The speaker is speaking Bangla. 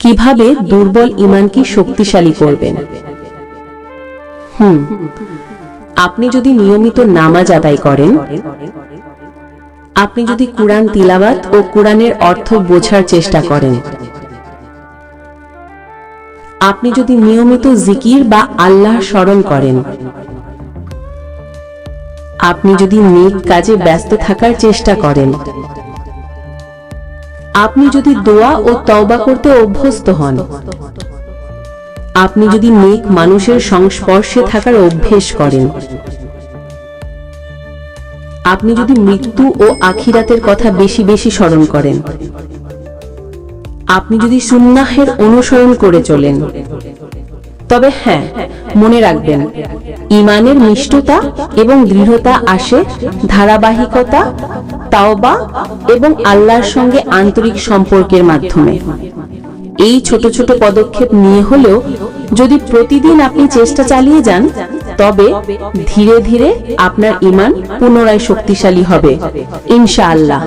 কিভাবে দুর্বল ঈমানকে শক্তিশালী করবেন? আপনি যদি নিয়মিত নামাজ আদায় করেন, আপনি যদি কুরআন তিলাওয়াত ও কুরআনের অর্থ বোঝার চেষ্টা করেন, আপনি যদি নিয়মিত জিকির বা আল্লাহ স্মরণ করেন, আপনি যদি নেক কাজে ব্যস্ত থাকার চেষ্টা করেন, আপনি যদি দোয়া ও তওবা করতে অভ্যস্ত হন, আপনি যদি নেক মানুষের সংস্পর্শে থাকার অভ্যেস করেন, আপনি যদি মৃত্যু ও আখিরাতের কথা বেশি বেশি স্মরণ করেন, আপনি যদি সুন্নাহের অনুসরণ করে চলেন, তবে হ্যাঁ, মনে রাখবেন, ঈমানের মিষ্টতা এবং দৃঢ়তা আসে ধারাবাহিকতা, তাওবা এবং আল্লাহর সঙ্গে আন্তরিক সম্পর্কের মাধ্যমে। এই ছোট ছোট পদক্ষেপ নিয়ে হলেও যদি প্রতিদিন আপনি চেষ্টা চালিয়ে যান, তবে ধীরে ধীরে আপনার ঈমান পুনরায় শক্তিশালী হবে ইনশাআল্লাহ।